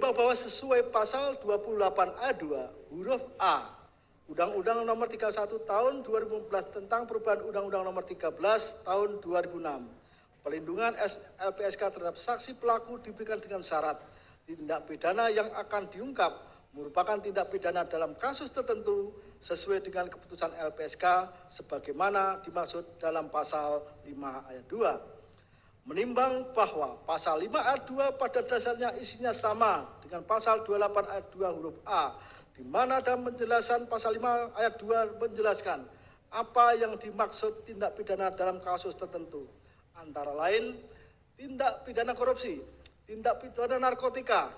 Menimbang bahwa sesuai pasal 28 ayat 2 huruf A Undang-Undang Nomor 31 Tahun 2014 tentang perubahan Undang-Undang Nomor 13 Tahun 2006, pelindungan LPSK terhadap saksi pelaku diberikan dengan syarat tindak pidana yang akan diungkap merupakan tindak pidana dalam kasus tertentu sesuai dengan keputusan LPSK sebagaimana dimaksud dalam pasal 5 ayat 2. Menimbang bahwa pasal 5 ayat 2 pada dasarnya isinya sama dengan pasal 28 ayat 2 huruf A, di mana dalam penjelasan pasal 5 ayat 2 menjelaskan apa yang dimaksud tindak pidana dalam kasus tertentu. Antara lain, tindak pidana korupsi, tindak pidana narkotika,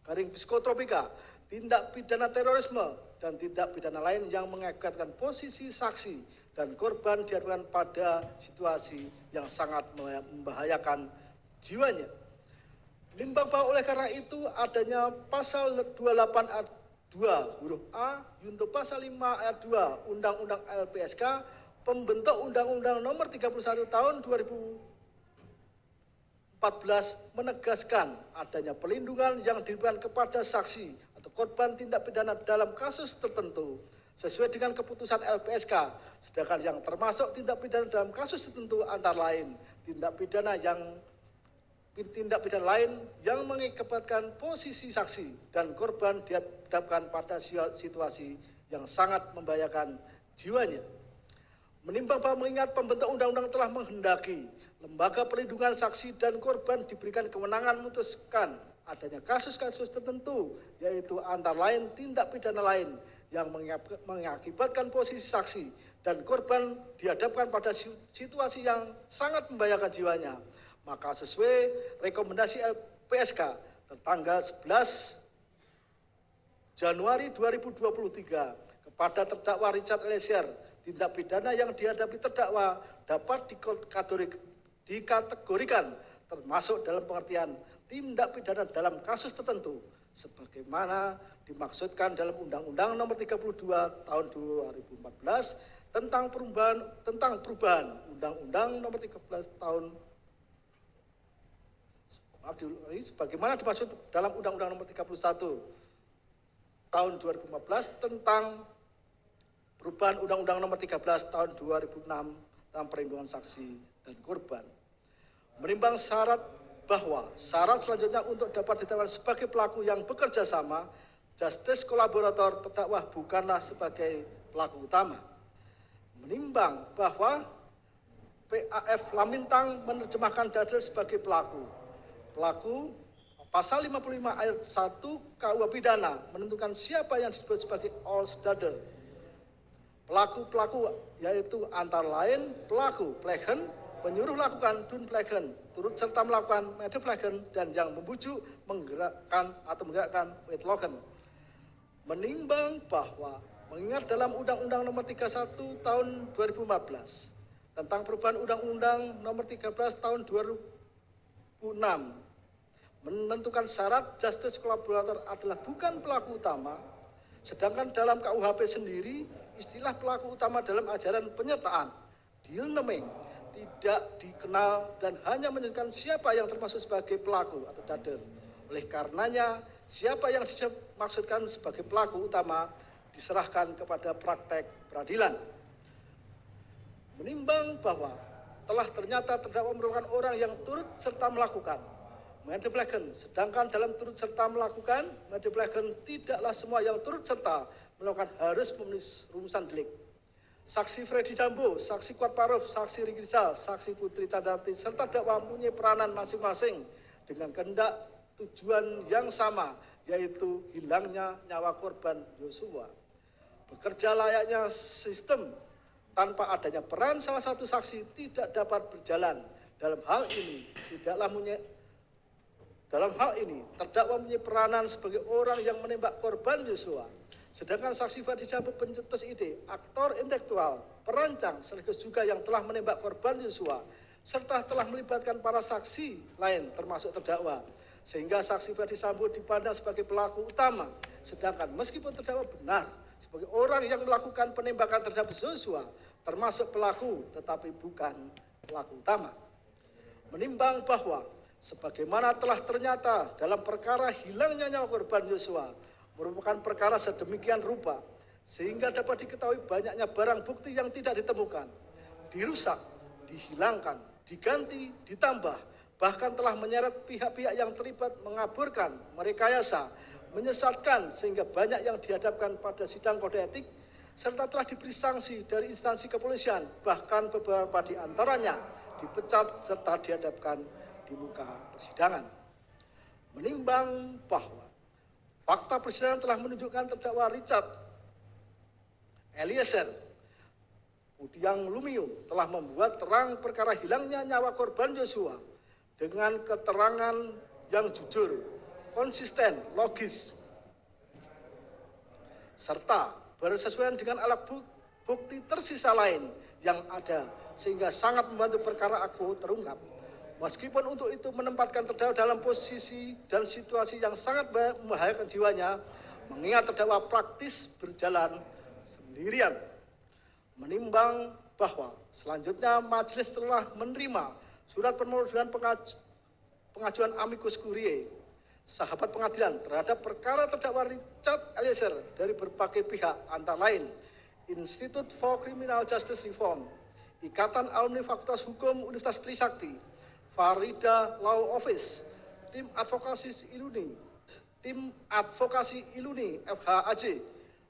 garing psikotropika, tindak pidana terorisme, dan tindak pidana lain yang mengakibatkan posisi saksi dan korban dihadapkan pada situasi yang sangat membahayakan jiwanya. Menimbang bahwa oleh karena itu adanya pasal 28 ayat 2 huruf A untuk pasal 5 ayat 2 Undang-Undang LPSK pembentuk Undang-Undang Nomor 31 Tahun 2014 menegaskan adanya perlindungan yang diberikan kepada saksi atau korban tindak pidana dalam kasus tertentu sesuai dengan keputusan LPSK, sedangkan yang termasuk tindak pidana dalam kasus tertentu antara lain tindak pidana lain yang mengakibatkan posisi saksi dan korban dihadapkan pada situasi yang sangat membahayakan jiwanya. Menimbang bahwa mengingat pembentuk undang-undang telah menghendaki lembaga perlindungan saksi dan korban diberikan kewenangan memutuskan adanya kasus-kasus tertentu, yaitu antara lain tindak pidana lain yang mengakibatkan posisi saksi dan korban dihadapkan pada situasi yang sangat membahayakan jiwanya, maka sesuai rekomendasi LPSK tertanggal 11 Januari 2023 kepada terdakwa Richard Eliezer, tindak pidana yang dihadapi terdakwa dapat dikategorikan termasuk dalam pengertian tindak pidana dalam kasus tertentu sebagaimana dimaksudkan dalam Undang-Undang Nomor 32 Tahun 2014 tentang perubahan Undang-Undang Nomor 13 Tahun sebagaimana dimaksud dalam Undang-Undang Nomor 31 Tahun 2015 tentang perubahan Undang-Undang Nomor 13 Tahun 2006 tentang perlindungan saksi dan korban. Menimbang bahwa syarat selanjutnya untuk dapat ditetapkan sebagai pelaku yang bekerja sama, justice kolaborator terdakwa bukanlah sebagai pelaku utama. Menimbang bahwa PAF Lamintang menerjemahkan Dader sebagai pelaku. Pasal 55 ayat 1 KUH Pidana menentukan siapa yang disebut sebagai Dader. Pelaku-pelaku yaitu antara lain pelaku plegen, penyuruh lakukan plegen, turut serta melakukan plegen, dan yang membujuk, menggerakkan wetlogen. Menimbang bahwa mengingat dalam Undang-Undang Nomor 31 Tahun 2014 tentang perubahan Undang-Undang Nomor 13 Tahun 2006 menentukan syarat justice kolaborator adalah bukan pelaku utama, sedangkan dalam KUHP sendiri istilah pelaku utama dalam ajaran penyertaan deal naming tidak dikenal dan hanya menyebutkan siapa yang termasuk sebagai pelaku atau dader. Oleh karenanya siapa yang dimaksudkan sebagai pelaku utama diserahkan kepada praktek peradilan. Menimbang bahwa telah ternyata terdakwa merupakan orang yang turut serta melakukan plegen, sedangkan dalam turut serta melakukan plegen tidaklah semua yang turut serta melakukan harus memenuhi rumusan delik. Saksi Freddy Sambo, Saksi Kuatmaruf, Saksi Riki Rizal, Saksi Putri Candrawati serta terdakwa mempunyai peranan masing-masing dengan kehendak tujuan yang sama, yaitu hilangnya nyawa korban Yosua. Bekerja layaknya sistem tanpa adanya peran salah satu saksi tidak dapat berjalan. Dalam hal ini, terdakwa mempunyai peranan sebagai orang yang menembak korban Yosua. Sedangkan saksi Freddy Sambo pencetus ide, aktor intelektual, perancang, sekaligus juga yang telah menembak korban Yosua, serta telah melibatkan para saksi lain termasuk terdakwa. Sehingga saksi Freddy Sambo dipandang sebagai pelaku utama. Sedangkan meskipun terdakwa benar sebagai orang yang melakukan penembakan terhadap Yosua, termasuk pelaku tetapi bukan pelaku utama. Menimbang bahwa sebagaimana telah ternyata dalam perkara hilangnya nyawa korban Yosua merupakan perkara sedemikian rupa sehingga dapat diketahui banyaknya barang bukti yang tidak ditemukan, dirusak, dihilangkan, diganti, ditambah, bahkan telah menyeret pihak-pihak yang terlibat mengaburkan, merekayasa, menyesatkan sehingga banyak yang dihadapkan pada sidang kode etik serta telah diberi sanksi dari instansi kepolisian, bahkan beberapa di antaranya dipecat serta dihadapkan di muka persidangan. Menimbang bahwa fakta persidangan telah menunjukkan terdakwa Richard Eliezer Pudiang Lumiu telah membuat terang perkara hilangnya nyawa korban Yosua dengan keterangan yang jujur, konsisten, logis, serta bersesuaian dengan alat bukti tersisa lain yang ada sehingga sangat membantu perkara aku terungkap. Meskipun untuk itu menempatkan terdakwa dalam posisi dan situasi yang sangat membahayakan jiwanya, mengingat terdakwa praktis berjalan sendirian. Menimbang bahwa selanjutnya majelis telah menerima surat permohonan pengajuan amicus curiae, sahabat pengadilan terhadap perkara terdakwa Richard Eliezer dari berbagai pihak, antara lain Institute for Criminal Justice Reform, Ikatan Alumni Fakultas Hukum Universitas Trisakti, Farida Law Office, Tim Advokasi Iluni FHAJ,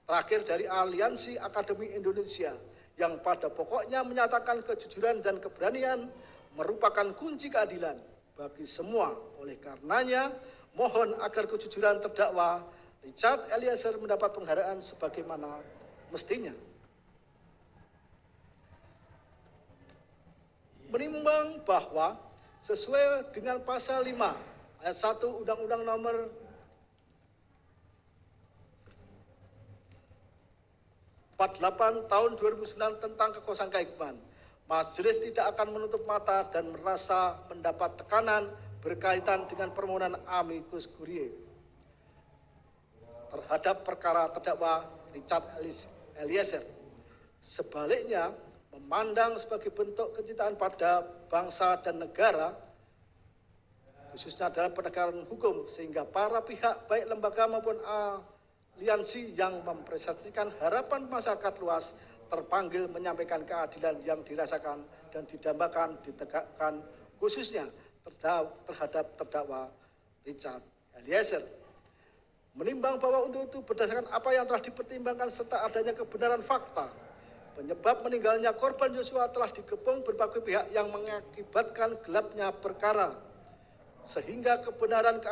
terakhir dari Aliansi Akademi Indonesia yang pada pokoknya menyatakan kejujuran dan keberanian merupakan kunci keadilan bagi semua. Oleh karenanya, mohon agar kejujuran terdakwa Richard Eliezer mendapat penghargaan sebagaimana mestinya. Menimbang bahwa sesuai dengan pasal 5 ayat 1 Undang-Undang Nomor 48 tahun 2009 tentang kekuasaan kehakiman, majelis tidak akan menutup mata dan merasa mendapat tekanan berkaitan dengan permohonan amicus curiae terhadap perkara terdakwa Richard Eliezer. Sebaliknya, memandang sebagai bentuk kecintaan pada bangsa dan negara, khususnya dalam penegakan hukum, sehingga para pihak baik lembaga maupun aliansi yang mempresentasikan harapan masyarakat luas terpanggil menyampaikan keadilan yang dirasakan dan didambakan ditegakkan khususnya terhadap terdakwa Richard Eliezer. Menimbang bahwa untuk itu berdasarkan apa yang telah dipertimbangkan serta adanya kebenaran fakta, penyebab meninggalnya korban Yosua telah dikepung berbagai pihak yang mengakibatkan gelapnya perkara, sehingga kebenaran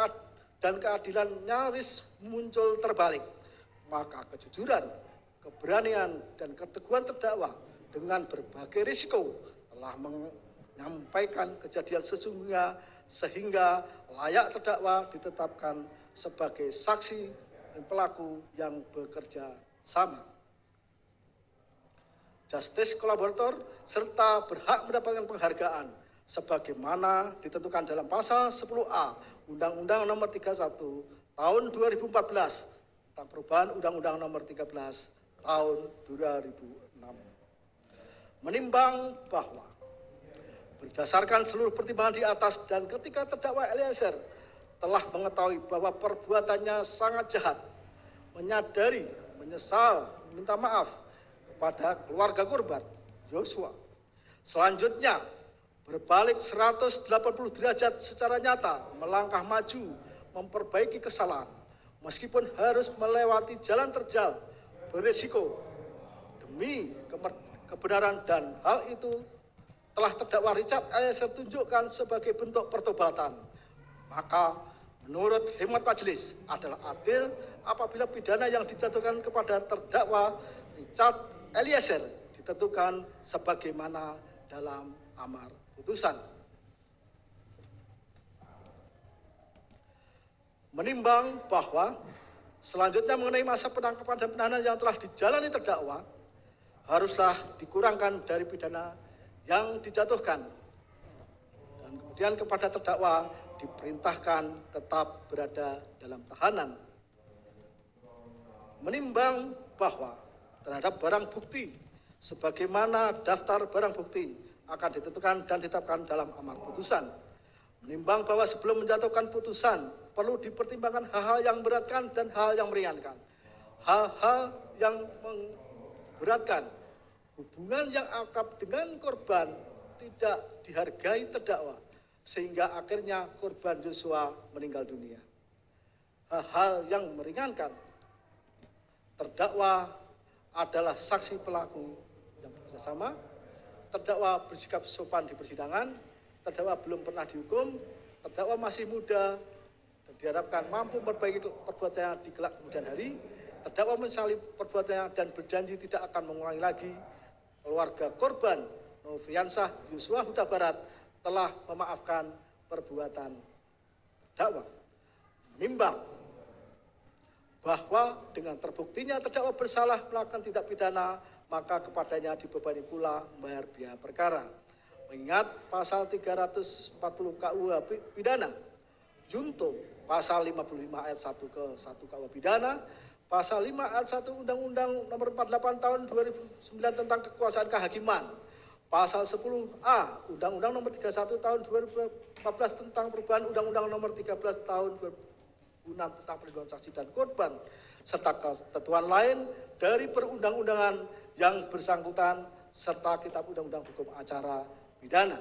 dan keadilan nyaris muncul terbalik. Maka kejujuran, keberanian, dan keteguhan terdakwa dengan berbagai risiko telah menyampaikan kejadian sesungguhnya sehingga layak terdakwa ditetapkan sebagai saksi dan pelaku yang bekerja sama, justice kolaborator, serta berhak mendapatkan penghargaan sebagaimana ditentukan dalam pasal 10A Undang-Undang Nomor 31 Tahun 2014 tentang perubahan Undang-Undang Nomor 13 Tahun 2006. Menimbang bahwa berdasarkan seluruh pertimbangan di atas dan ketika terdakwa Eliezer telah mengetahui bahwa perbuatannya sangat jahat, menyadari, menyesal, minta maaf kepada keluarga korban Yosua. Selanjutnya, berbalik 180 derajat secara nyata, melangkah maju, memperbaiki kesalahan, meskipun harus melewati jalan terjal, berisiko, demi kebenaran, dan hal itu telah terdakwa Richard Eliezer tunjukkan sebagai bentuk pertobatan. Maka menurut hemat majelis adalah adil apabila pidana yang dijatuhkan kepada terdakwa Richard Eliezer ditentukan sebagaimana dalam amar putusan. Menimbang bahwa selanjutnya mengenai masa penangkapan dan penahanan yang telah dijalani terdakwa haruslah dikurangkan dari pidana yang dijatuhkan, dan kemudian kepada terdakwa diperintahkan tetap berada dalam tahanan. Menimbang bahwa terhadap barang bukti sebagaimana daftar barang bukti akan ditentukan dan ditetapkan dalam amar putusan. Menimbang bahwa sebelum menjatuhkan putusan perlu dipertimbangkan hal-hal yang memberatkan dan hal yang meringankan. Hal-hal yang memberatkan, hubungan yang akrab dengan korban tidak dihargai terdakwa, sehingga akhirnya korban Yosua meninggal dunia. Hal-hal yang meringankan, terdakwa adalah saksi pelaku yang bekerjasama, terdakwa bersikap sopan di persidangan, terdakwa belum pernah dihukum, terdakwa masih muda, dan diharapkan mampu memperbaiki perbuatannya di kelak kemudian hari, terdakwa menyesali perbuatannya dan berjanji tidak akan mengulangi lagi. Keluarga korban Nofriansah Yosua Huta Barat telah memaafkan perbuatan terdakwa. Menimbang bahwa dengan terbuktinya terdakwa bersalah melakukan tindak pidana, maka kepadanya dibebani pula membayar biaya perkara. Mengingat pasal 340 KUH pidana, junto pasal 55 ayat 1 ke 1 KUH pidana, pasal 5 ayat 1 Undang-Undang Nomor 48 Tahun 2009 tentang kekuasaan kehakiman, pasal 10A Undang-Undang Nomor 31 Tahun 2014 tentang perubahan Undang-Undang Nomor 13 Tahun 2006 tentang perlindungan saksi dan korban, serta ketentuan lain dari perundang-undangan yang bersangkutan, serta kitab undang-undang hukum acara pidana.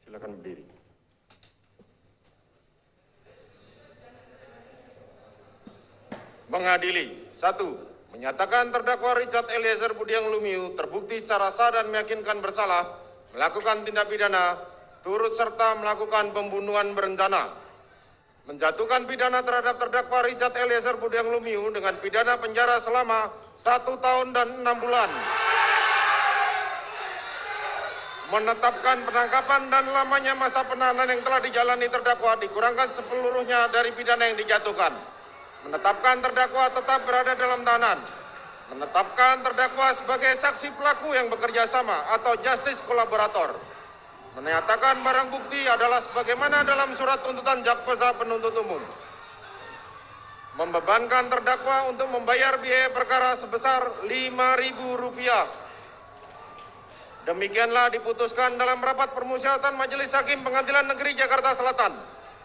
Silakan berdiri. Mengadili. 1. Menyatakan terdakwa Richard Eliezer Budiang Lumiu terbukti secara sah dan meyakinkan bersalah melakukan tindak pidana turut serta melakukan pembunuhan berencana. Menjatuhkan pidana terhadap terdakwa Richard Eliezer Budiang Lumiu dengan pidana penjara selama 1 tahun dan 6 bulan. Menetapkan penangkapan dan lamanya masa penahanan yang telah dijalani terdakwa dikurangkan sepeluruhnya dari pidana yang dijatuhkan. Menetapkan terdakwa tetap berada dalam tahanan. Menetapkan terdakwa sebagai saksi pelaku yang bekerja sama atau justice kolaborator. Menyatakan barang bukti adalah sebagaimana dalam surat tuntutan jaksa penuntut umum. Membebankan terdakwa untuk membayar biaya perkara sebesar Rp5.000. Demikianlah diputuskan dalam rapat permusyawaratan Majelis Hakim Pengadilan Negeri Jakarta Selatan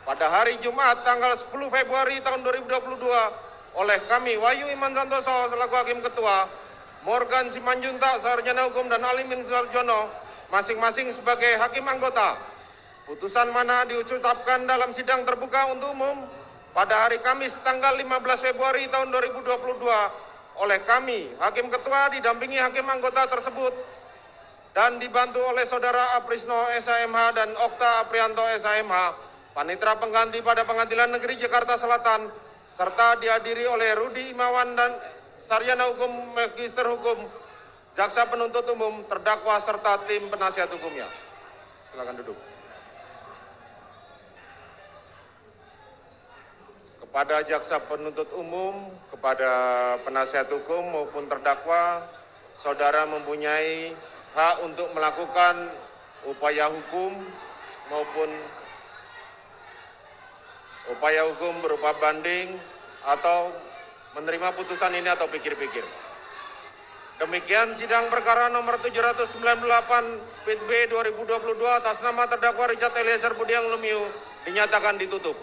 pada hari Jumat tanggal 10 Februari tahun 2022 oleh kami Wahyu Iman Santoso selaku Hakim Ketua, Morgan Simanjuntak Sarjana Hukum dan Alimin Sarjono masing-masing sebagai Hakim Anggota. Putusan mana diucapkan dalam sidang terbuka untuk umum pada hari Kamis tanggal 15 Februari tahun 2022 oleh kami Hakim Ketua didampingi Hakim Anggota tersebut dan dibantu oleh Saudara Aprisno SHMH dan Okta Aprianto SHMH, Panitera Pengganti pada Pengadilan Negeri Jakarta Selatan, serta dihadiri oleh Rudi Imawan dan Sarjana Hukum Magister Hukum, Jaksa Penuntut Umum, terdakwa serta tim penasihat hukumnya. Silakan duduk. Kepada Jaksa Penuntut Umum, kepada penasihat hukum maupun terdakwa, saudara mempunyai hak untuk melakukan upaya hukum maupun upaya hukum berupa banding atau menerima putusan ini atau pikir-pikir. Demikian sidang perkara nomor 798 PIT B 2022 atas nama terdakwa Richard Eliezer Budiang Lumiu dinyatakan ditutup.